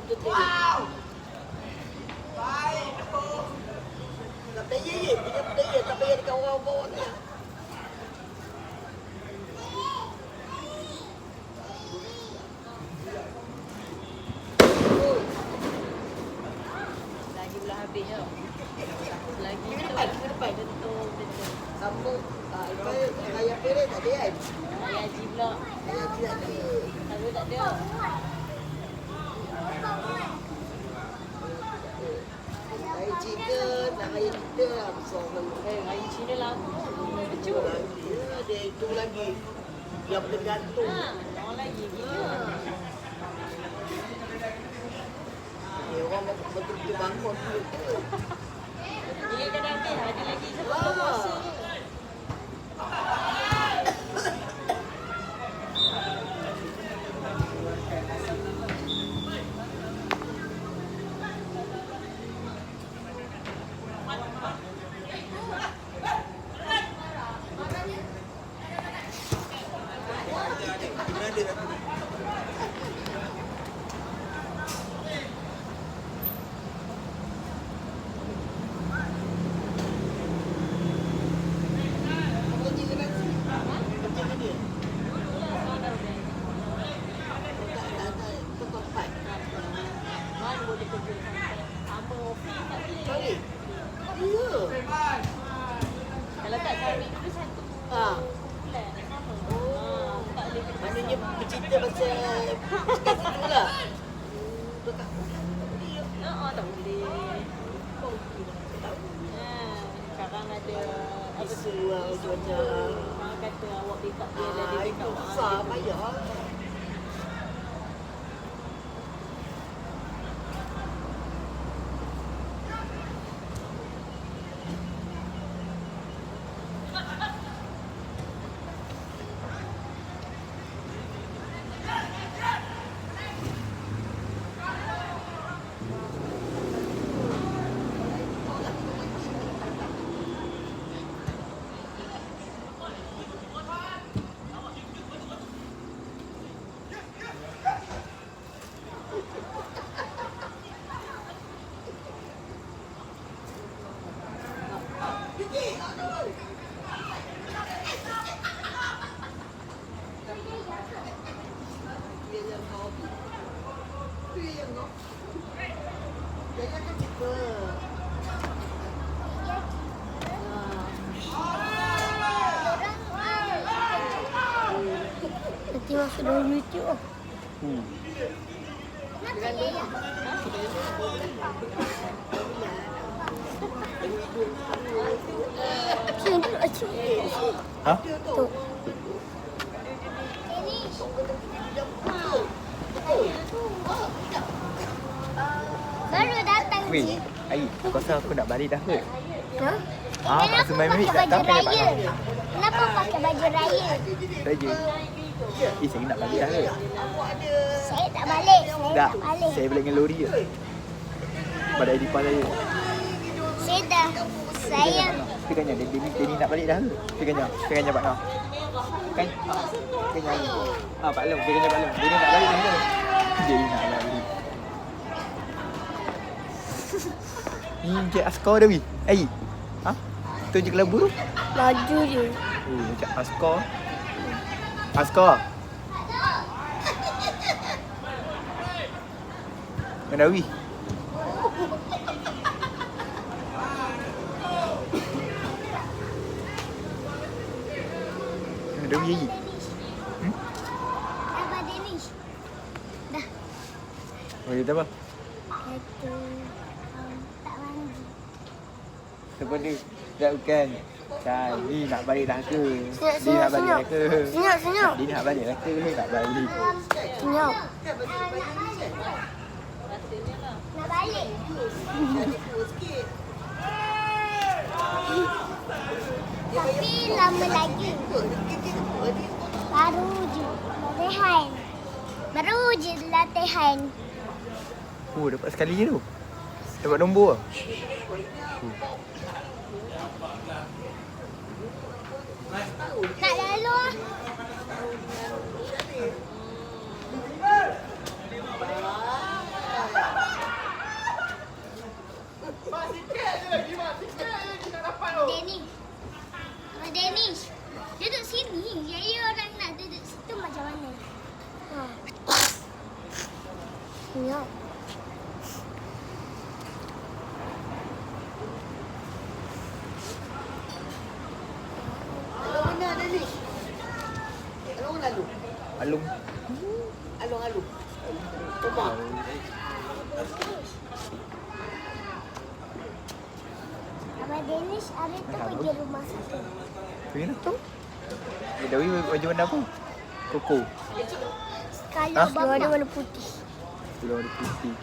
Wow. Baik. Tak payah ye, punya player tak payah dekat orang bawah ni. Lagi belah habis je. Lagi Ke depan. betul. Sambung. Ayah Perez tak ada kan? Ayah Haji pula. Ayah tidak ada. Kalau tak ada. Ayah chicken, nak ayah kita lah besar kan. Ayah Cina lama. Kecil lagi. Dia itu lagi. Yang boleh gantung. Orang lagi gila. Orang betul-betul bangun tu. Dia kan habis. Ada lagi satu puasa. Kalau tak cari dulu satu bulan sama. Tak boleh kena Maknanya bercerita pasal kat situ lah. tak boleh. Sekarang ada Isu lah macam-macam. orang kata awak backup dia dah dia Itu backup. besar payah. Nanti masuk dalam YouTube. Hah? Tu. Baru datang Weh, je. Air, aku rasa aku nak balik dah kot. Ha? Ah, Kenapa Pak Sumai Mehmet pakai tak tahu baju kan raya? Kenapa pakai baju raya? Raja. Saya nak balik dah kot. Saya tak balik. Saya Tak, tak balik. saya balik dengan lori je. Pada Edipa saya. Saya dah. Saya. Fikirnya, dia ni nak balik dah kot. Fikirnya Pak Noh. Kan? Fikirnya. Pak Long, fikirnya Pak Long. Dia ni nak balik dah kot. Dia ni nak balik. Ni je askar dah weh. Air. Ha? Tu je kelabu tu. Laju je. Oh, macam askar. Askar. Mana weh? Ada weh lagi. Apa Danish? Dah. Oh, kata apa? Kata tak mandi. Siapa dia? Tak bukan. Ni nak balik dah ke? Senyap, Dia nak balik senyap, dah ke? Senyap, senyap. Dia nak balik dah ke? Nak balik. Senyap. Nak balik. Tapi lama lagi. Baru je latihan. Baru je latihan. Oh, dapat sekali je tu. Dapat nombor lah. Nak lalu ah. nak. Alung mana ada ni? Alung mana alung? Alung. Alung. Rumah. Abang Danish hari tu pergi rumah siapa? Pergi lah tu. Dewi baju warna apa? Koko. Kalau bawah dia warna putih. Tu warna putih.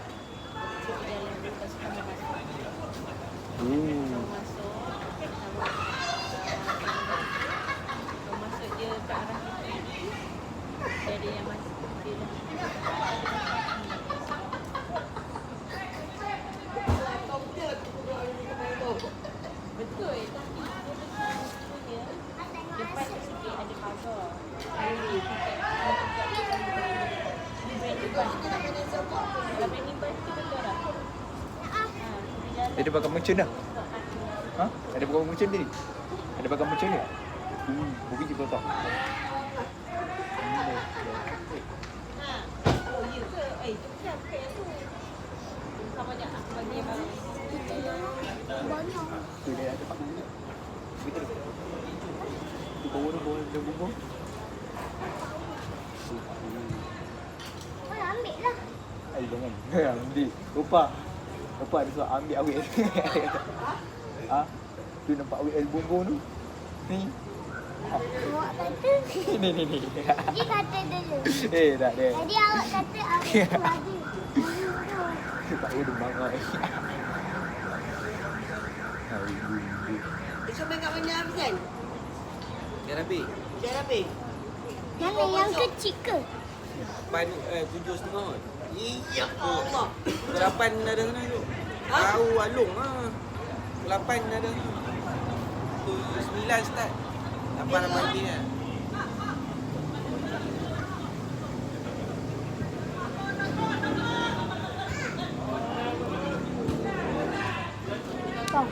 Masuk dia ke arah itu. Jadi yang masuk dia dah. Betul, tapi dia depan tu sikit ada pagar. Ini kalau main batu betul tak? Dia ada bagang mercun dah. Ha? Ada bagang mercun ni. Ada bagang mercun ni. Bukit je kotak. Oh ya ke? Tu kan pakai tu. Sama je aku bagi yang baru. Banyak. Tu dia ada tempat mana? Betul. Tu bawah dia bumbung. Oh, ambil lah. Jangan. Ambil. Lupa ada suara ambil awet. Ha? Tu nampak awet bumbung tu. Ni. Awak kata. Ni. Dia kata dulu. Tak ada. Tadi awak kata awak tu ada. Tak ada demang lah. Hari bumbu. Esok main kat mana Hafiz kan? Jarabi. Jarabi. Mana yang kecil ke? 7.5 kot. Ya Allah. 8 ada sana tu. Ha? Tahu Alung lah. 8 ada sana. Tu 9 start. 8 mati lah. Kau.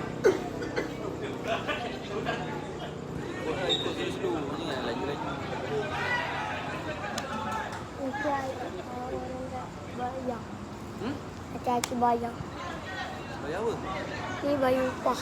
Ikut slow ni lah laju-laju. Itu orang bayang. Hmm? Hati-hati bayang. Bayar apa? Ni bayang upah.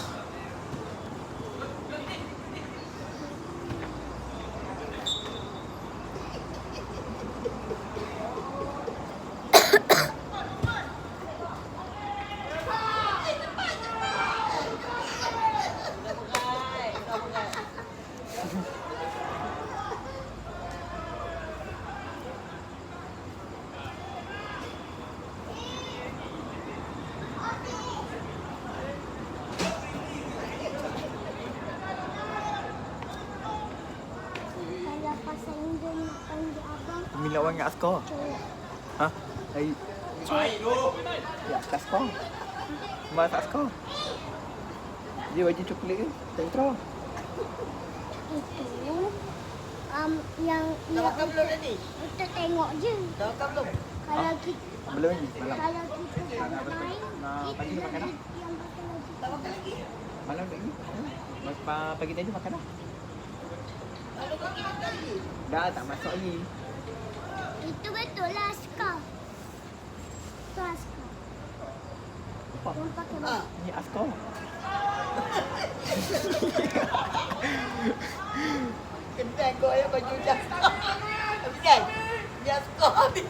Kalau pasal Indon nak panggil abang, Minat orang dengan askar. cowok. Ha? Hari. Ya, askar. Mas askar. Dia baju coklat ke? Tentra. Itu yang Dah makan belum tadi? kita tengok je. Dah makan belum? Kalau kita Belum lagi, malam. kalau kita main, Pagi itu makan dah. yang pakai lagi. Tak makan lagi? Malam lagi. Pagi tadi makan dah. Kalau pagi makan lagi? Dah tak masuk lagi. Itu betul lah askar. Itu askar. Apa? Yang pakai Ha. Ni askar. Kenal kau yang baju jaskar. Hafiz kan? Jaskar ni.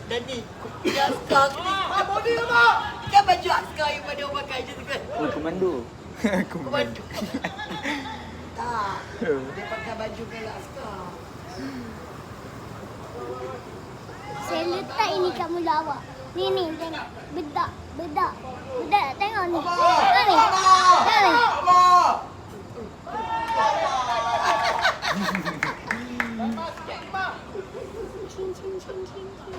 Dan ni, jaskar ni. Apa ni mak? Kan baju askar yang pada orang pakai je tu kan? Oh, komando. Komando. Tak. Dia pakai baju kayak askar. Saya letak ini kat mula awak. Ni tengok. Bedak. Bedak tengok ni. Tengok ni. Tengok ni. Cing, cing, cing, cing, cing.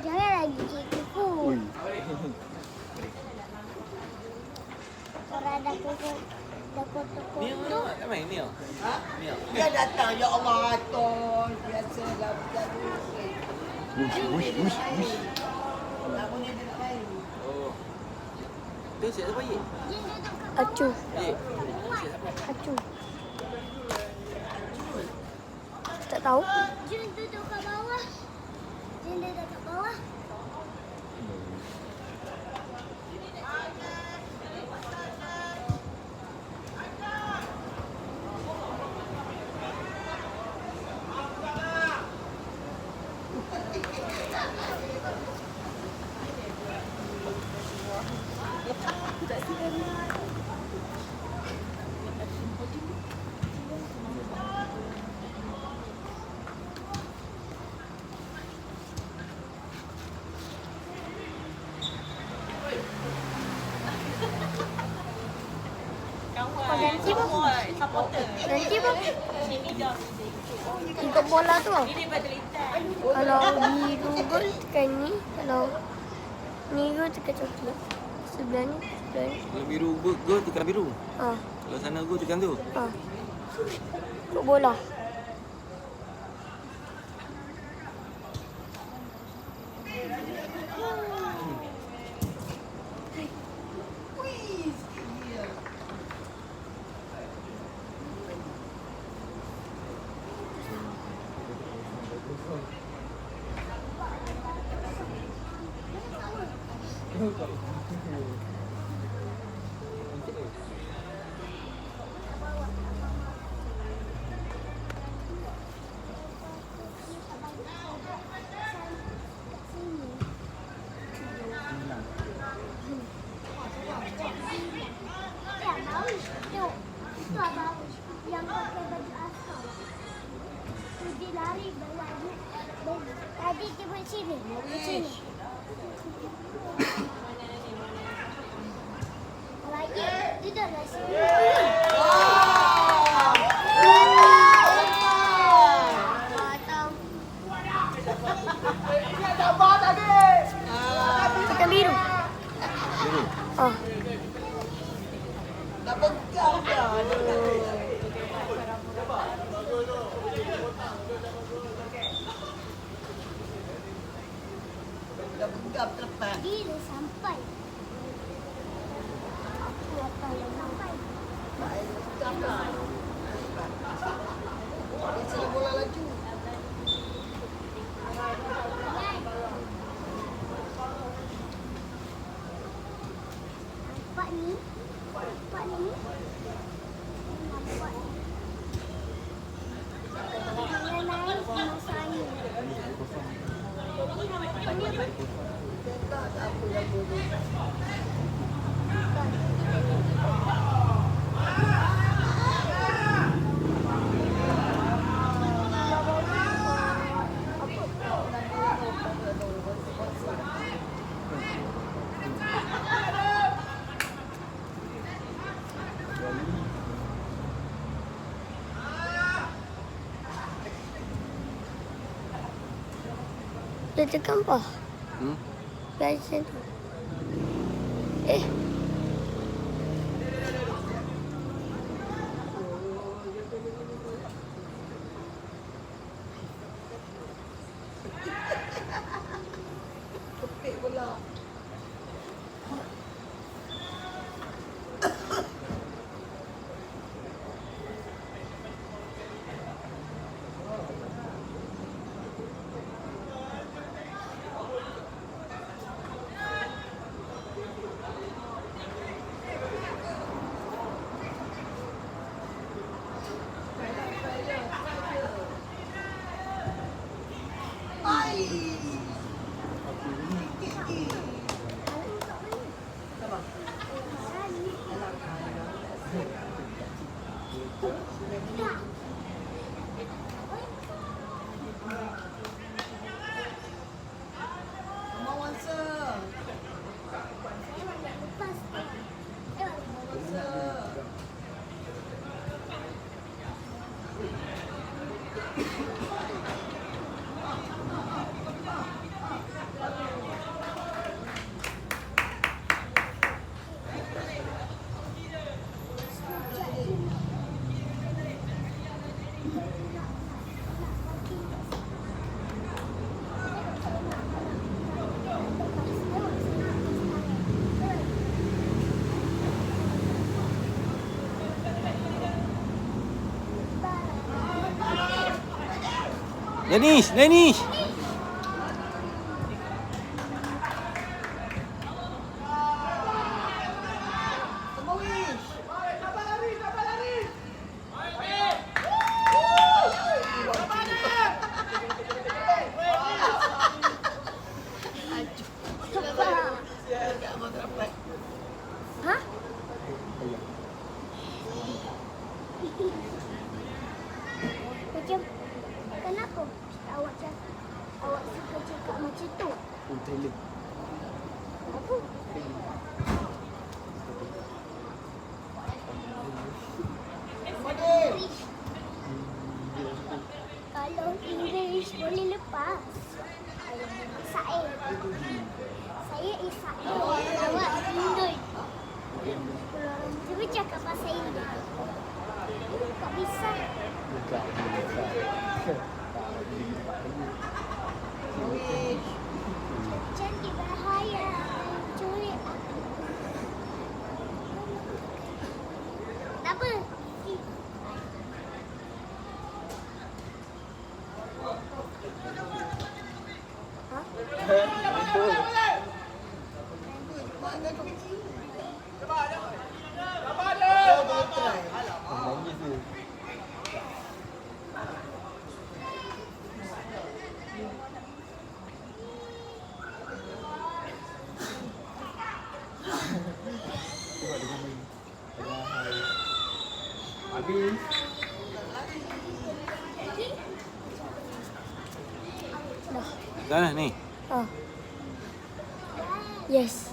Jangan lagi cikgu. Ui. Kalau ada pokok Ni kotor-kotor. tak main ni. Ha? Ni. Dia datang, ya Allah, aton. Biasalah, berlalu. Wush. Tak boleh dia nak main. Oh. Tu siapa ye? Acu. Ye. Acu. tahu. Jun duduk kat bawah. Jun duduk kat bawah. Kawan. Ganti bang. Supporter. Nanti bang. Ini dah. Ikut bola tu. Ini batu lintas. Kalau biru gol tekan ni. Kalau biru tekan coklat. Sebelah ni. Sebelah ni. Kalau biru gol tekan biru. Ha. Kalau sana gol tekan tu. Ha. Ikut bola. Yang pakai baju askar. Tu dia lari berlari. Tadi dia buat sini. Buat sini. Lagi tidak lah sini. Tekan biru. Biru. Oh. Dah pegang dah. Aduh. Dah pegang terlepas. Dia dah sampai. Aku akan sampai. Pegang dah. Dia salah bola laju. Nampak ni. Nampak ni. Nampak ni. Jangan naik masa angin. Tak apa yang boleh. Dia tekan apa? Hmm? Biasa tu. Kepik bola. Kemauan sir. Lepas. Sir. Danish, Danish. Semua wish. Agak mau dapat. Hah? Macam kenapa awak suka cakap macam tu? Oh, Thailand. Apa? English. Kalau English boleh lepas. Saya. Saya Israel. Awak Hindul. Cuba cakap bahasa Inggeris. Tak bisa. Bukan. Cantik bahaya. Curi. Kenapa? Nangis tu. Tengok dia main. Alahai. Habis. Dah ni. Oh. Yes.